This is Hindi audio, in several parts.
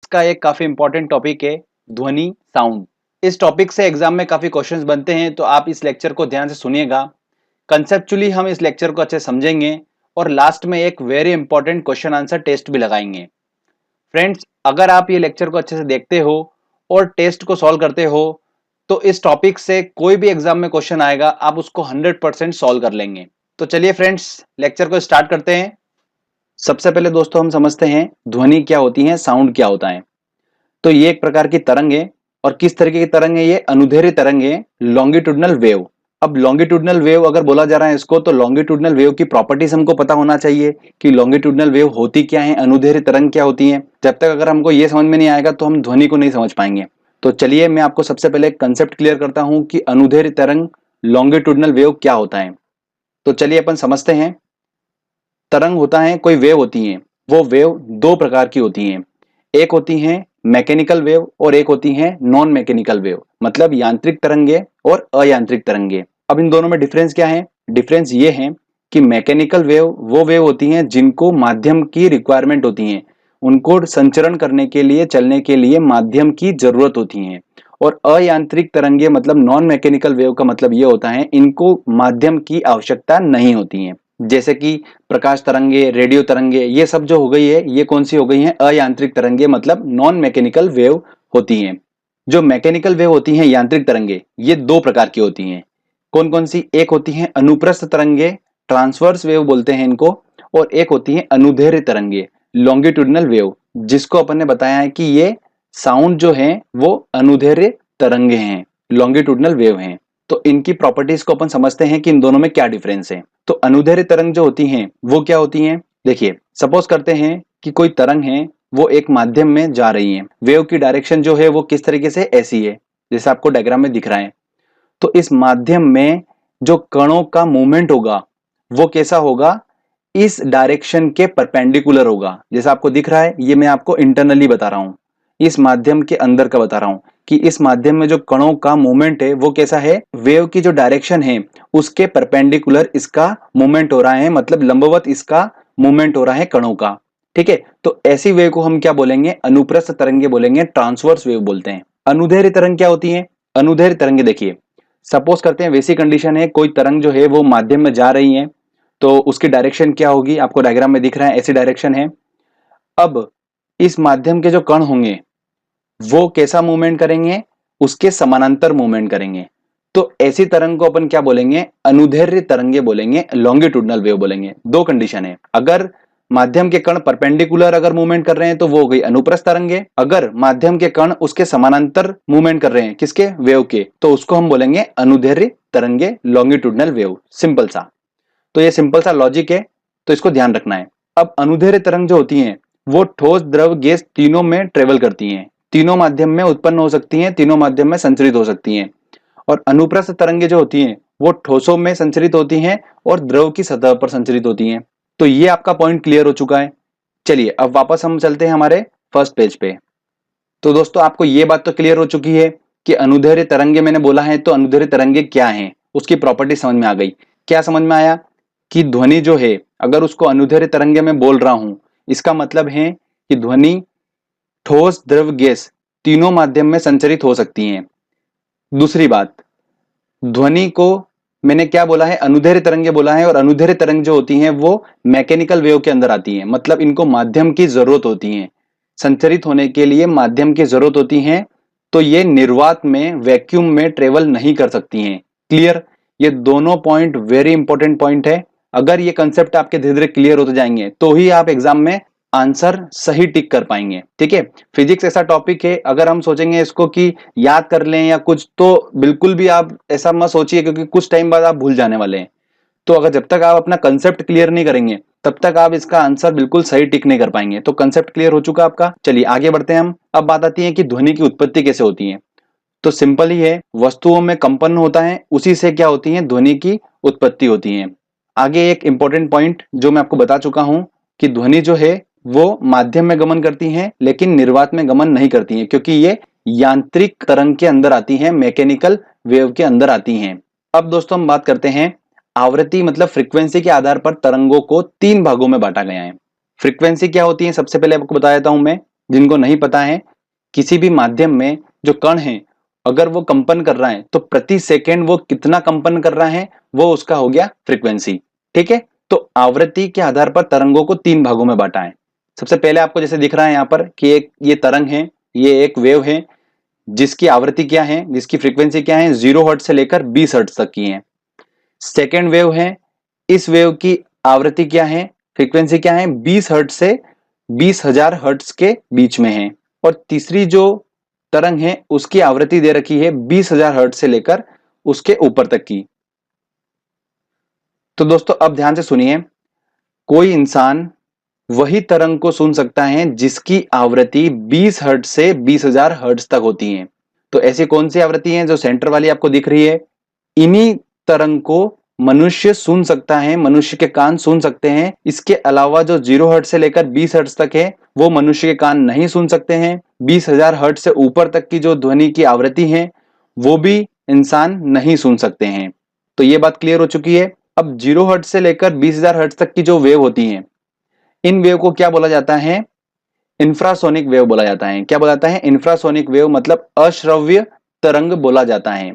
का एक काफी इंपॉर्टेंट टॉपिक है ध्वनि साउंड। इस टॉपिक से एग्जाम में काफी क्वेश्चंस बनते हैं, तो आप इस लेक्चर को ध्यान से सुनिएगा। कंसेप्चुअली हम इस लेक्चर को अच्छे समझेंगे और लास्ट में एक very important question answer test भी लगाएंगे। फ्रेंड्स, अगर आप ये लेक्चर को अच्छे से देखते हो और टेस्ट को सॉल्व करते हो तो इस टॉपिक से कोई भी एग्जाम में क्वेश्चन आएगा आप उसको 100% सॉल्व कर लेंगे। तो चलिए फ्रेंड्स, लेक्चर को स्टार्ट करते हैं। सबसे पहले दोस्तों हम समझते हैं ध्वनि क्या होती है, साउंड क्या होता है। तो ये एक प्रकार की तरंग है। और किस तरीके की तरंग है? ये अनुदैर्ध्य तरंग है, लॉन्गिट्यूडनल वेव। अब लॉन्गिट्यूडनल वेव अगर बोला जा रहा है इसको, तो लॉन्गिट्यूडनल वेव की प्रॉपर्टीज हमको पता होना चाहिए कि लॉन्गिट्यूडनल वेव होती क्या है, अनुदैर्ध्य तरंग क्या होती है। जब तक अगर हमको ये समझ में नहीं आएगा तो हम ध्वनि को नहीं समझ पाएंगे। तो चलिए मैं आपको सबसे पहले कंसेप्ट क्लियर करता हूं कि अनुदैर्ध्य तरंग लॉन्गिट्यूडनल वेव क्या होता है। तो चलिए अपन समझते हैं। तरंग होता है, कोई वेव होती है, वो वेव दो प्रकार की होती हैं। एक होती है मैकेनिकल वेव और एक होती है नॉन मैकेनिकल वेव, मतलब यांत्रिक तरंगे और अयांत्रिक तरंगे। अब इन दोनों में डिफरेंस क्या है? डिफरेंस ये है कि मैकेनिकल वेव वो वेव होती हैं जिनको माध्यम की रिक्वायरमेंट होती है, उनको संचरण करने के लिए, चलने के लिए माध्यम की जरूरत होती है। और अयांत्रिक तरंगे मतलब नॉन मैकेनिकल वेव का मतलब ये होता है इनको माध्यम की आवश्यकता नहीं होती है। जैसे कि प्रकाश तरंगे, रेडियो तरंगे, ये सब जो हो गई है, ये कौन सी हो गई हैं? अयांत्रिक तरंगे, मतलब नॉन मैकेनिकल वेव होती हैं। जो मैकेनिकल वेव होती हैं, यांत्रिक तरंगे, ये दो प्रकार की होती हैं। कौन कौन सी? एक होती हैं अनुप्रस्थ तरंगे, ट्रांसवर्स वेव बोलते हैं इनको, और एक होती है अनुदैर्ध्य तरंगे, लॉन्गिट्यूडनल वेव, जिसको अपन ने बताया है कि ये साउंड जो है वो अनुदैर्ध्य तरंगे हैं, लॉन्गिट्यूडनल वेव हैं। तो इनकी प्रॉपर्टीज को अपन समझते हैं कि इन दोनों में क्या डिफरेंस है। तो अनुदैर्ध्य तरंग जो होती हैं वो क्या होती हैं? देखिए, सपोज करते हैं कि कोई तरंग है, वो एक माध्यम में जा रही है। वेव की डायरेक्शन जो है वो किस तरीके से? ऐसी है जैसे आपको डायग्राम में दिख रहा है। तो इस माध्यम में जो कणों का मूवमेंट होगा वो कैसा होगा? इस डायरेक्शन के परपेंडिकुलर होगा। जैसा आपको दिख रहा है, ये मैं आपको इंटरनली बता रहा हूं, इस माध्यम के अंदर का बता रहा हूं कि इस माध्यम में जो कणों का मूवमेंट है वो कैसा है? वेव की जो डायरेक्शन है उसके परपेंडिकुलर इसका मूवमेंट हो रहा है, मतलब लंबवत इसका मूवमेंट हो रहा है कणों का। ठीक है, तो ऐसी वेव को हम क्या बोलेंगे? अनुप्रस्थ तरंगे बोलेंगे, ट्रांसवर्स वेव बोलते हैं। अनुदैर्ध्य तरंग क्या होती है? अनुदैर्ध्य तरंगे, देखिए सपोज करते हैं वैसी कंडीशन है, कोई तरंग जो है वो माध्यम में जा रही है, तो उसकी डायरेक्शन क्या होगी? आपको डायग्राम में दिख रहा है, ऐसी डायरेक्शन है। अब इस माध्यम के जो कण होंगे वो कैसा मूवमेंट करेंगे? उसके समानांतर मूवमेंट करेंगे। तो ऐसी तरंग को अपन क्या बोलेंगे? अनुदैर्ध्य तरंगे बोलेंगे, लॉन्गिट्यूडनल वेव बोलेंगे। दो कंडीशन है, अगर माध्यम के कण परपेंडिकुलर अगर मूवमेंट कर रहे हैं तो वो हो गई अनुप्रस्थ तरंगे। अगर माध्यम के कण उसके समानांतर मूवमेंट कर रहे हैं, किसके? वेव के, तो उसको हम बोलेंगे अनुदैर्ध्य तरंगे, लॉन्गिट्यूडनल वेव। सिंपल सा। तो ये सिंपल सा लॉजिक है, तो इसको ध्यान रखना है। अब अनुदैर्ध्य तरंग जो होती हैं वो ठोस, द्रव, गैस तीनों में ट्रेवल करती हैं, तीनों माध्यम में उत्पन्न हो सकती हैं, तीनों माध्यम में संचरित हो सकती हैं। और अनुप्रस्थ तरंगे जो होती हैं वो ठोसों में संचरित होती हैं और द्रव की सतह पर संचरित होती हैं। तो ये आपका पॉइंट क्लियर हो चुका है। चलिए अब वापस हम चलते हैं हमारे फर्स्ट पेज पे। तो दोस्तों आपको ये बात तो क्लियर हो चुकी है कि अनुदैर्ध्य तरंगे मैंने बोला है, तो अनुदैर्ध्य तरंगे क्या हैं, उसकी प्रॉपर्टी समझ में आ गई। क्या समझ में आया? कि ध्वनि जो है अगर उसको अनुदैर्ध्य तरंगे में बोल रहा हूं, इसका मतलब है कि ध्वनि ठोस, द्रव, गैस तीनों माध्यम में संचरित हो सकती हैं। दूसरी बात, ध्वनि को मैंने क्या बोला है? अनुदैर्ध्य तरंगे बोला है, और अनुदैर्ध्य तरंग जो होती हैं वो मैकेनिकल वेव के अंदर आती हैं, मतलब इनको माध्यम की जरूरत होती है, संचरित होने के लिए माध्यम की जरूरत होती है। तो ये निर्वात में, वैक्यूम में ट्रेवल नहीं कर सकती हैं। क्लियर? ये दोनों पॉइंट वेरी इंपॉर्टेंट पॉइंट है। अगर ये कंसेप्ट आपके धीरे धीरे क्लियर होते जाएंगे तो ही आप एग्जाम में आंसर सही टिक कर पाएंगे। ठीक है, फिजिक्स ऐसा टॉपिक है, अगर हम सोचेंगे इसको कि याद कर लें या कुछ, तो बिल्कुल भी आप ऐसा मत सोचिए, क्योंकि कुछ टाइम बाद आप भूल जाने वाले हैं। तो अगर जब तक आप अपना कंसेप्ट क्लियर नहीं करेंगे तब तक आप इसका आंसर बिल्कुल सही टिक नहीं कर पाएंगे। तो कंसेप्ट क्लियर हो चुका आपका। चलिए आगे बढ़ते हैं हम। अब बात आती है कि ध्वनि की उत्पत्ति कैसे होती है। तो सिंपल ही है, वस्तुओं में कंपन होता है, उसी से क्या होती है? ध्वनि की उत्पत्ति होती है। आगे एक इंपॉर्टेंट पॉइंट जो मैं आपको बता चुका हूं कि ध्वनि जो है वो माध्यम में गमन करती हैं लेकिन निर्वात में गमन नहीं करती हैं, क्योंकि ये यांत्रिक तरंग के अंदर आती हैं, मैकेनिकल वेव के अंदर आती हैं। अब दोस्तों हम बात करते हैं आवृत्ति, मतलब फ्रीक्वेंसी के आधार पर तरंगों को तीन भागों में बांटा गया है। फ्रीक्वेंसी क्या होती है? सबसे पहले आपको बता देता हूं मैं जिनको नहीं पता है, किसी भी माध्यम में जो कण है अगर वो कंपन कर रहा है तो प्रति सेकेंड वो कितना कंपन कर रहा है, वो उसका हो गया फ्रीक्वेंसी। ठीक है, तो आवृत्ति के आधार पर तरंगों को 3 भागों में बांटा है। सबसे पहले आपको जैसे दिख रहा है यहाँ पर कि एक ये तरंग है, ये एक वेव है जिसकी आवृत्ति क्या है, जिसकी फ्रीक्वेंसी क्या है, 0 हर्ट्ज से लेकर 20 हर्ट्ज तक की है। सेकेंड वेव है, इस वेव की आवृत्ति क्या है, फ्रीक्वेंसी क्या है, 20 हर्ट्ज से 20,000 हर्ट्ज के बीच में है। और तीसरी जो तरंग है उसकी आवृत्ति दे रखी है 20,000 हर्ट्ज से लेकर उसके ऊपर तक की। तो दोस्तों अब ध्यान से सुनिए, कोई इंसान वही तरंग को सुन सकता है जिसकी आवृत्ति 20 हर्ट्ज से 20,000 हर्ट्ज तक होती है। तो ऐसी कौन सी आवृत्ति है जो सेंटर वाली आपको दिख रही है, इन्हीं तरंग को मनुष्य सुन सकता है, मनुष्य के कान सुन सकते हैं। इसके अलावा जो 0 हर्ट्ज से लेकर 20 हर्ट्ज तक है वो मनुष्य के कान नहीं सुन सकते हैं। 20,000 हर्ट्ज से ऊपर तक की जो ध्वनि की आवृत्ति है वो भी इंसान नहीं सुन सकते हैं। तो ये बात क्लियर हो चुकी है। अब 0 हर्ट्ज से लेकर 20,000 हर्ट्ज तक की जो वेव होती हैं, इन वेव को क्या बोला जाता है, इंफ्रासोनिक वेव बोला जाता है। क्या बोला जाता है, इंफ्रासोनिक वेव, मतलब अश्रव्य तरंग बोला जाता है।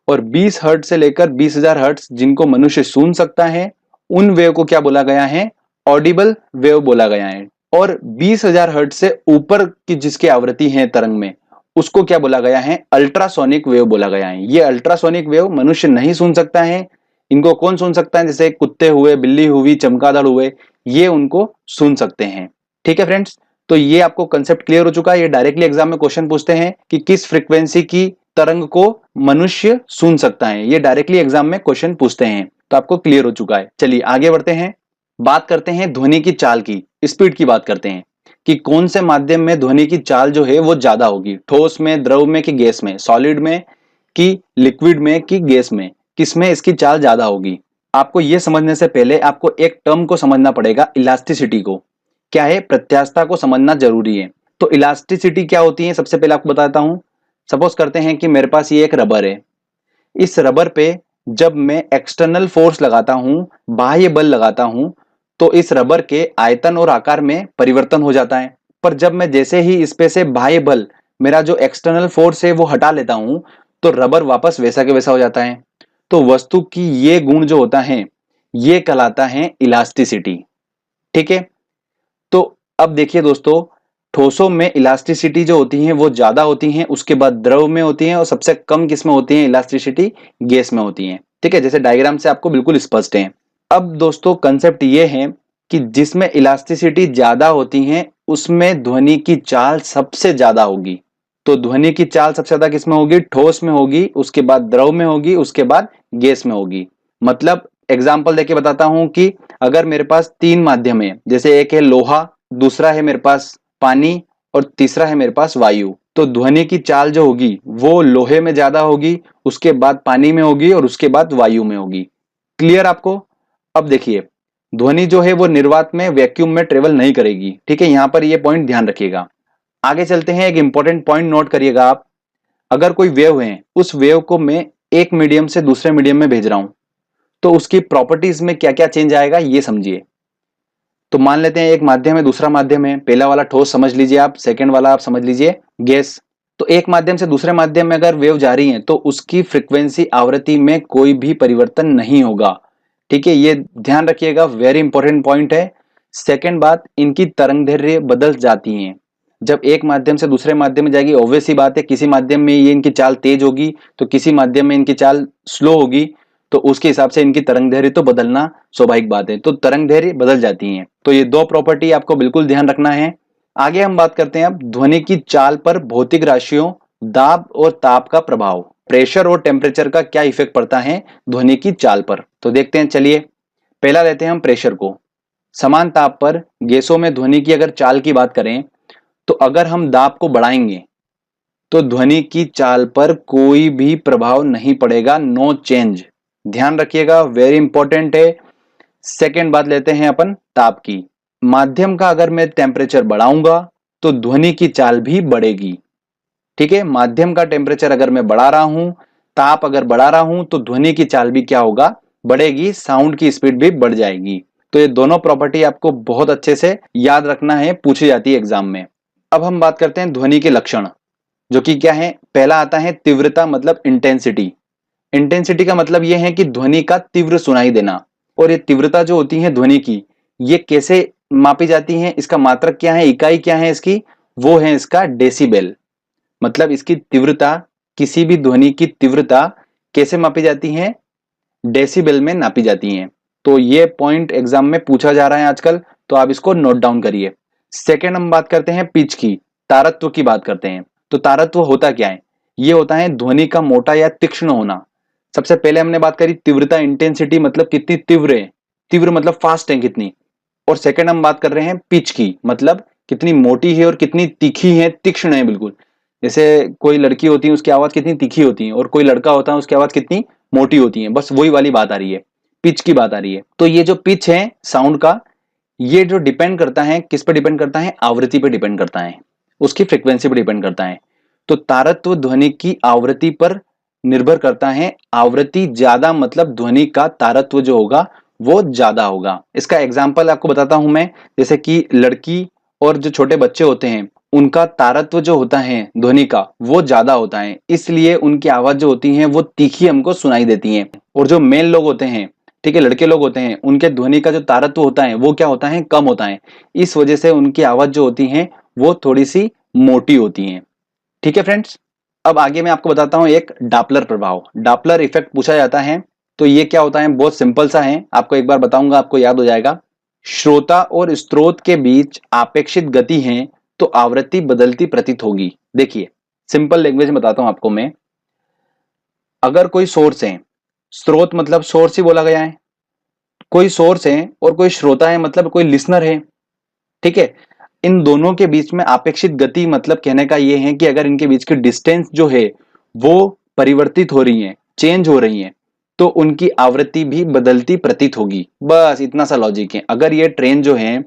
और 20 हर्ट्ज से लेकर 20,000 हर्ट्ज जिनको मनुष्य सुन सकता है, उन वेव को क्या बोला गया है, ऑडिबल वेव बोला गया है। और 20,000 हर्ट्ज से ऊपर की जिसकी आवृत्ति है तरंग में, उसको क्या बोला गया है, अल्ट्रासोनिक वेव बोला गया है। ये अल्ट्रासोनिक वेव मनुष्य नहीं सुन सकता है। इनको कौन सुन सकता है, जैसे कुत्ते हुए, बिल्ली हुई, चमगादड़ हुए, ये उनको सुन सकते हैं। ठीक है फ्रेंड्स, तो ये आपको कंसेप्ट क्लियर हो चुका है। ये डायरेक्टली एग्जाम में क्वेश्चन पूछते हैं कि किस फ्रीक्वेंसी की तरंग को मनुष्य सुन सकता है, ये डायरेक्टली एग्जाम में क्वेश्चन पूछते हैं। तो आपको क्लियर हो चुका है। चलिए आगे बढ़ते हैं, बात करते हैं ध्वनि की चाल की, स्पीड की बात करते हैं कि कौन से माध्यम में ध्वनि की चाल जो है वो ज्यादा होगी, ठोस में, द्रव में कि गैस में, सॉलिड में कि लिक्विड में कि गैस में, किसमें इसकी चाल ज्यादा होगी। आपको यह समझने से पहले आपको एक टर्म को समझना पड़ेगा, इलास्टिसिटी को। क्या है, प्रत्यास्थता को समझना जरूरी है। तो इलास्टिसिटी क्या होती है, सबसे पहले आपको बताता हूं। सपोज करते हैं कि मेरे पास ये एक रबर है, इस रबर पे जब मैं एक्सटर्नल फोर्स लगाता हूं, बाह्य बल लगाता हूं, तो इस रबर के आयतन और आकार में परिवर्तन हो जाता है। पर जब मैं जैसे ही इस पे से बाह्य बल, मेरा जो एक्सटर्नल फोर्स है वो हटा लेता हूं, तो रबर वापस वैसा के वैसा हो जाता है। तो वस्तु की ये गुण जो होता है ये कहलाता है इलास्टिसिटी। ठीक है, तो अब देखिए दोस्तों, ठोसों में इलास्टिसिटी जो होती है वो ज्यादा होती है, उसके बाद द्रव में होती है, और सबसे कम किस में होती है इलास्टिसिटी, गैस में होती है। ठीक है, जैसे डायग्राम से आपको बिल्कुल स्पष्ट है। अब दोस्तों कंसेप्ट ये है कि जिसमें इलास्टिसिटी ज्यादा होती है उसमें ध्वनि की चाल सबसे ज्यादा होगी। तो ध्वनि की चाल सबसे ज्यादा किसमें होगी, ठोस में होगी, उसके बाद द्रव में होगी, उसके बाद गैस में होगी। मतलब एग्जाम्पल देके बताता हूं कि अगर मेरे पास 3 माध्यम है, जैसे एक है लोहा, दूसरा है मेरे पास पानी, और तीसरा है मेरे पास वायु, तो ध्वनि की चाल जो होगी वो लोहे में ज्यादा होगी, उसके बाद पानी में होगी, और उसके बाद वायु में होगी। क्लियर आपको। अब देखिए, ध्वनि जो है वो निर्वात में, वैक्यूम में ट्रेवल नहीं करेगी। ठीक है, यहां पर ये पॉइंट ध्यान रखिएगा। आगे चलते हैं, एक इंपॉर्टेंट पॉइंट नोट करिएगा आप। अगर कोई वेव है, उस वेव को मैं एक मीडियम से दूसरे मीडियम में भेज रहा हूं, तो उसकी प्रॉपर्टीज में क्या क्या चेंज आएगा ये समझिए। तो मान लेते हैं एक माध्यम है, दूसरा माध्यम है, पहला वाला ठोस समझ लीजिए आप, सेकंड वाला आप समझ लीजिए गैस। तो एक माध्यम से दूसरे माध्यम में अगर वेव जा रही है तो उसकी फ्रीक्वेंसी, आवृत्ति में कोई भी परिवर्तन नहीं होगा। ठीक है, ये ध्यान रखिएगा, वेरी इंपॉर्टेंट पॉइंट है। सेकंड बात, इनकी तरंगदैर्घ्य बदल जाती है। जब एक माध्यम से दूसरे माध्यम में जाएगी, ऑब्वियस सी बात है, किसी माध्यम में ये इनकी चाल तेज होगी तो किसी माध्यम में इनकी चाल स्लो होगी, तो उसके हिसाब से इनकी तरंगदैर्घ्य तो बदलना स्वाभाविक बात है। तो तरंगदैर्घ्य बदल जाती हैं। तो ये 2 प्रॉपर्टी आपको बिल्कुल ध्यान रखना है। आगे हम बात करते हैं अब ध्वनि की चाल पर भौतिक राशियों, दाब और ताप का प्रभाव, प्रेशर और टेम्परेचर का क्या इफेक्ट पड़ता है ध्वनि की चाल पर। तो देखते हैं, चलिए पहला लेते हैं हम प्रेशर को। समान ताप पर गैसों में ध्वनि की अगर चाल की बात करें, तो अगर हम दाब को बढ़ाएंगे तो ध्वनि की चाल पर कोई भी प्रभाव नहीं पड़ेगा, नो चेंज। ध्यान रखिएगा, वेरी इंपॉर्टेंट है। सेकेंड बात लेते हैं अपन ताप की। माध्यम का अगर मैं टेम्परेचर बढ़ाऊंगा तो ध्वनि की चाल भी बढ़ेगी। ठीक है, माध्यम का टेम्परेचर अगर मैं बढ़ा रहा हूं, ताप अगर बढ़ा रहा हूं, तो ध्वनि की चाल भी क्या होगा, बढ़ेगी, साउंड की स्पीड भी बढ़ जाएगी। तो ये दोनों प्रॉपर्टी आपको बहुत अच्छे से याद रखना है, पूछी जाती है एग्जाम में। अब हम बात करते हैं ध्वनि के लक्षण, जो कि क्या है। पहला आता है तीव्रता, मतलब इंटेंसिटी। इंटेंसिटी का मतलब यह है कि ध्वनि का तीव्र सुनाई देना। और ये तीव्रता जो होती है ध्वनि की, ये कैसे मापी जाती है, इसका मात्रक क्या है, इकाई क्या है इसकी, वो है इसका डेसिबल। मतलब इसकी तीव्रता, किसी भी ध्वनि की तीव्रता कैसे मापी जाती है, डेसिबल में नापी जाती हैं। तो ये पॉइंट एग्जाम में पूछा जा रहा है आजकल, तो आप इसको नोट डाउन करिए। सेकेंड हम बात करते हैं पिच की, तारत्व की बात करते हैं। तो तारत्व होता क्या है, ये होता है ध्वनि का मोटा या तीक्ष्ण होना। सबसे पहले हमने बात करी तीव्रता, इंटेंसिटी, मतलब कितनी तीव्र है, तीव्र मतलब फास्ट है कितनी। और सेकेंड हम बात कर रहे हैं पिच की, मतलब कितनी मोटी है और कितनी तीखी है, तीक्ष्ण है बिल्कुल। जैसे कोई लड़की होती है उसकी आवाज कितनी तीखी होती है, और कोई लड़का होता है उसकी आवाज कितनी मोटी होती है, बस वही वाली बात आ रही है, पिच की बात आ रही है। तो ये जो पिच है साउंड का, ये जो डिपेंड करता है किस पे डिपेंड करता है, आवृत्ति पे डिपेंड करता है, उसकी फ्रीक्वेंसी पे डिपेंड करता है। तो तारत्व ध्वनि की आवृत्ति पर निर्भर करता है। आवृत्ति ज्यादा मतलब ध्वनि का तारत्व जो होगा वो ज्यादा होगा। इसका एग्जाम्पल आपको बताता हूं मैं। जैसे कि लड़की और जो छोटे बच्चे होते हैं, उनका तारत्व जो होता है ध्वनि का वो ज्यादा होता है, इसलिए उनकी आवाज जो होती है वो तीखी हमको सुनाई देती है। और जो मेल लोग होते हैं, ठीक है, लड़के लोग होते हैं, उनके ध्वनि का जो तारत्व होता है वो क्या होता है, कम होता है। इस वजह से उनकी आवाज जो होती है वो थोड़ी सी मोटी होती है। ठीक है फ्रेंड्स। अब आगे मैं आपको बताता हूं एक डापलर प्रभाव, डापलर इफेक्ट पूछा जाता है। तो ये क्या होता है, बहुत सिंपल सा है, आपको एक बार बताऊंगा आपको याद हो जाएगा। श्रोता और स्रोत के बीच आपेक्षित गति है तो आवृत्ति बदलती प्रतीत होगी। देखिए सिंपल लैंग्वेज में बताता हूं आपको मैं। अगर कोई सोर्स है, स्रोत मतलब सोर्स ही बोला गया है, कोई सोर्स है और कोई श्रोता है मतलब कोई लिसनर है, ठीक है। इन दोनों के बीच में आपेक्षित गति मतलब कहने का यह है कि अगर इनके बीच की डिस्टेंस जो है वो परिवर्तित हो रही है, चेंज हो रही है, तो उनकी आवृत्ति भी बदलती प्रतीत होगी। बस इतना सा लॉजिक है। अगर ये ट्रेन जो है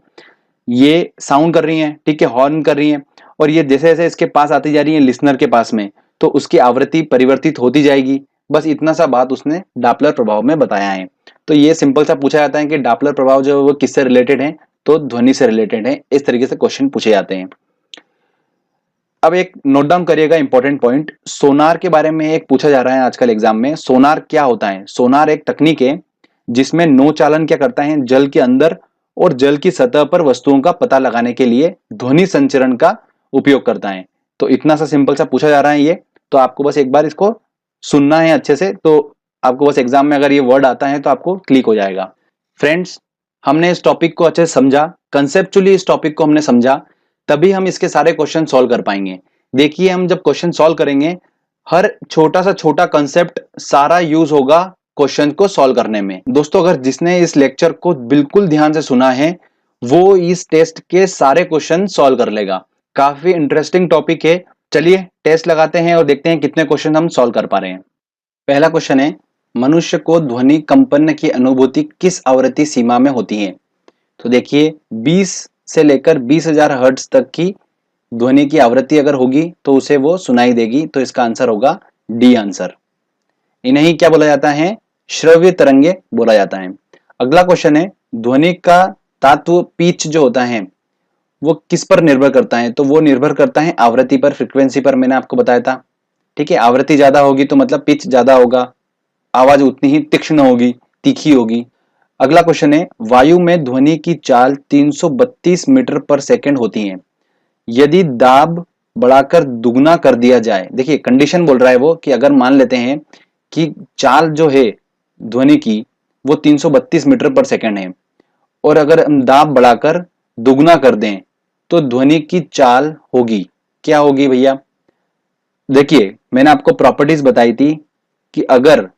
ये साउंड कर रही है, ठीक है, हॉर्न कर रही है, और ये जैसे जैसे इसके पास आती जा रही है लिसनर के पास में, तो उसकी आवृत्ति परिवर्तित होती जाएगी। बस इतना सा बात उसने डापलर प्रभाव में बताया है। तो ये सिंपल सा पूछा जाता है कि डापलर प्रभाव जो है वो किससे रिलेटेड है, तो ध्वनि से रिलेटेड है। इस तरीके से क्वेश्चन पूछे जाते हैं। अब एक नोट डाउन करिएगा इंपॉर्टेंट पॉइंट, सोनार के बारे में एक पूछा जा रहा है आजकल एग्जाम में। सोनार क्या होता है, सोनार एक तकनीक है जिसमें नौचालन क्या करता है, जल के अंदर और जल की सतह पर वस्तुओं का पता लगाने के लिए ध्वनि संचरण का उपयोग करता है। तो इतना सा सिंपल सा पूछा जा रहा है ये, तो आपको बस एक बार इसको सुनना है अच्छे से, तो आपको बस एग्जाम में अगर ये वर्ड आता है तो आपको क्लिक हो जाएगा। फ्रेंड्स, हमने इस टॉपिक को अच्छे से समझा, कंसेप्चुअली इस टॉपिक को हमने समझा, तभी हम इसके सारे क्वेश्चन सॉल्व कर पाएंगे। देखिए हम जब क्वेश्चन सॉल्व करेंगे, हर छोटा सा छोटा कंसेप्ट सारा यूज होगा क्वेश्चन को सॉल्व करने में। दोस्तों, अगर जिसने इस लेक्चर को बिल्कुल ध्यान से सुना है वो इस टेस्ट के सारे क्वेश्चन सॉल्व कर लेगा। काफी इंटरेस्टिंग टॉपिक है। चलिए टेस्ट लगाते हैं और देखते हैं कितने क्वेश्चन हम सॉल्व कर पा रहे हैं। पहला क्वेश्चन है, मनुष्य को ध्वनि कंपन की अनुभूति किस आवृत्ति सीमा में होती है। तो देखिए 20 से लेकर 20,000 हर्ट्ज तक की ध्वनि की आवृत्ति अगर होगी तो उसे वो सुनाई देगी। तो इसका आंसर होगा डी आंसर। इन्हें क्या बोला जाता है, श्रव्य तरंगे बोला जाता है। अगला क्वेश्चन है, ध्वनि का तात्व पिच जो होता है वो किस पर निर्भर करता है। तो वो निर्भर करता है आवृत्ति पर, फ्रीक्वेंसी पर, मैंने आपको बताया था। ठीक है, आवृत्ति ज्यादा होगी तो मतलब पिच ज्यादा होगा, आवाज उतनी ही तीक्ष्ण होगी, तीखी होगी। अगला क्वेश्चन है, वायु में ध्वनि की चाल 332 मीटर पर सेकंड होती है। यदि दाब बढ़ाकर दुगना कर दिया जाए, देखिए कंडीशन बोल रहा है वो कि अगर मान लेते हैं कि चाल जो है ध्वनि की वो 332 मीटर पर सेकंड है, और अगर हम दाब बढ़ाकर दुगना कर दें तो ध्वनि की चाल होगी, क्या होगी भैया। देखिए मैंने आपको प्रॉपर्टीज बताई थी कि अगर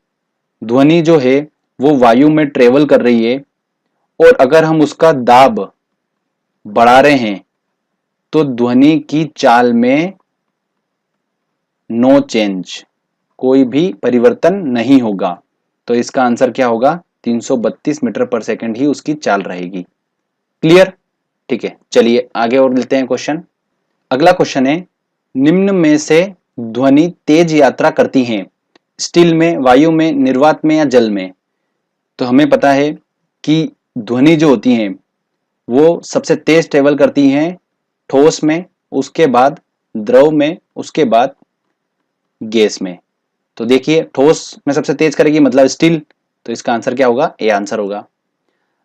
ध्वनि जो है वो वायु में ट्रेवल कर रही है और अगर हम उसका दाब बढ़ा रहे हैं तो ध्वनि की चाल में नो चेंज, कोई भी परिवर्तन नहीं होगा। तो इसका आंसर क्या होगा, 332 मीटर पर सेकंड ही उसकी चाल रहेगी। क्लियर, ठीक है। चलिए आगे और लेते हैं क्वेश्चन। अगला क्वेश्चन है, निम्न में से ध्वनि तेज यात्रा करती हैं, स्टील में, वायु में, निर्वात में या जल में। तो हमें पता है कि ध्वनि जो होती है वो सबसे तेज ट्रेवल करती हैं ठोस में, उसके बाद द्रव में, उसके बाद गैस में। तो देखिए ठोस में सबसे तेज करेगी मतलब स्टील, तो इसका आंसर क्या होगा? ए आंसर होगा।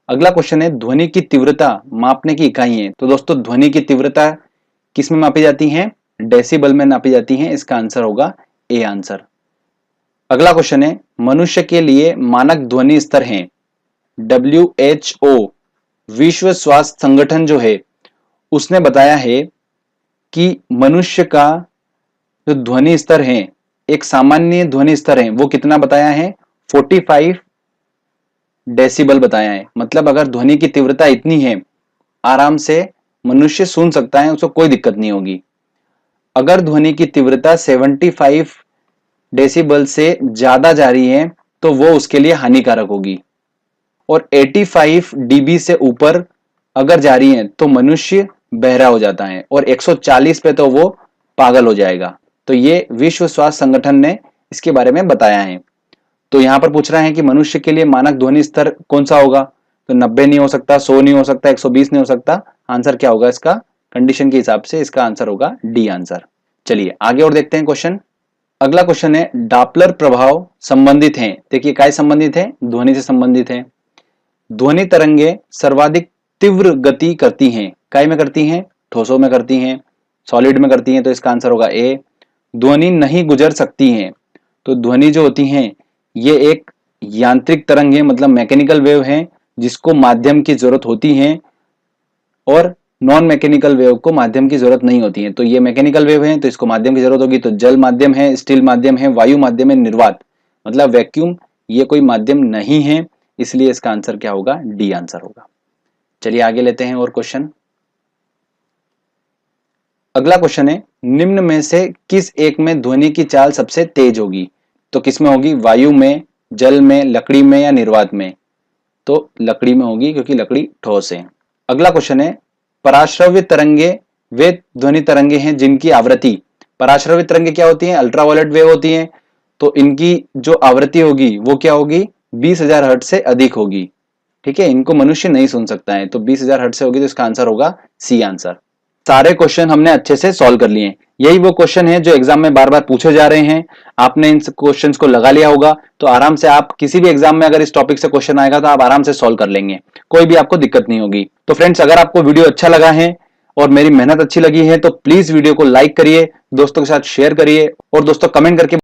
अगला क्वेश्चन है ध्वनि की तीव्रता मापने की इकाई है। तो दोस्तों ध्वनि की तीव्रता किस में मापी जाती है? डेसिबल में नापी जाती है। इसका आंसर होगा ए आंसर। अगला क्वेश्चन है मनुष्य के लिए मानक ध्वनि स्तर है। WHO विश्व स्वास्थ्य संगठन जो है उसने बताया है कि मनुष्य का जो ध्वनि स्तर है, एक सामान्य ध्वनि स्तर है, वो कितना बताया है? 45 डेसिबल बताया है। मतलब अगर ध्वनि की तीव्रता इतनी है, आराम से मनुष्य सुन सकता है, उसको कोई दिक्कत नहीं होगी। अगर ध्वनि की तीव्रता 75 डेसिबल से ज्यादा जा रही है तो वो उसके लिए हानिकारक होगी, और 85 डीबी से ऊपर अगर जा रही है तो मनुष्य बहरा हो जाता है, और 140 पे तो वो पागल हो जाएगा। तो ये विश्व स्वास्थ्य संगठन ने इसके बारे में बताया है। तो यहां पर पूछ रहा है कि मनुष्य के लिए मानक ध्वनि स्तर कौन सा होगा? तो 90 नहीं हो सकता, 100 नहीं हो सकता, 120 नहीं हो सकता। आंसर क्या होगा इसका? कंडीशन के हिसाब से इसका आंसर होगा डी आंसर। चलिए आगे और देखते हैं क्वेश्चन। अगला क्वेश्चन है डॉपलर प्रभाव संबंधित है। देखिए काय संबंधित है? ध्वनि से संबंधित है। ध्वनि तरंगे सर्वाधिक तीव्र गति करती हैं। काय में करती हैं? ठोसों में करती हैं, सॉलिड में करती हैं। तो इसका आंसर होगा ए। ध्वनि नहीं गुजर सकती हैं। तो ध्वनि जो होती हैं ये एक यांत्रिक तरंग है, मतलब मैकेनिकल वेव है, जिसको माध्यम की जरूरत होती है, और नॉन मैकेनिकल वेव को माध्यम की जरूरत नहीं होती है। तो ये मैकेनिकल वेव है तो इसको माध्यम की जरूरत होगी। तो जल माध्यम है, स्टील माध्यम है, वायु माध्यम है, निर्वात मतलब वैक्यूम, ये कोई माध्यम नहीं है, इसलिए इसका आंसर क्या होगा? डी आंसर होगा। चलिए आगे लेते हैं और क्वेश्चन। अगला क्वेश्चन है निम्न में से किस एक में ध्वनि की चाल सबसे तेज होगी? तो किस में होगी? वायु में, जल में, लकड़ी में या निर्वात में? तो लकड़ी में होगी क्योंकि लकड़ी ठोस है। अगला क्वेश्चन है पराश्रव्य तरंगे वे ध्वनि तरंगे हैं जिनकी आवृत्ति, पराश्रव्य तरंगे क्या होती हैं? अल्ट्रावायलेट वेव होती हैं। तो इनकी जो आवृत्ति होगी वो क्या होगी? 20,000 हर्ट्ज से अधिक होगी। ठीक है, इनको मनुष्य नहीं सुन सकता है, तो 20,000 हर्ट्ज से होगी, तो इसका आंसर होगा सी आंसर। सारे क्वेश्चन हमने अच्छे से सॉल्व कर लिए। यही वो क्वेश्चन है जो एग्जाम में बार बार पूछे जा रहे हैं। आपने इन क्वेश्चंस को लगा लिया होगा तो आराम से आप किसी भी एग्जाम में अगर इस टॉपिक से क्वेश्चन आएगा तो आप आराम से सॉल्व कर लेंगे, कोई भी आपको दिक्कत नहीं होगी। तो फ्रेंड्स अगर आपको वीडियो अच्छा लगा है और मेरी मेहनत अच्छी लगी है तो प्लीज वीडियो को लाइक करिए, दोस्तों के साथ शेयर करिए, और दोस्तों कमेंट करके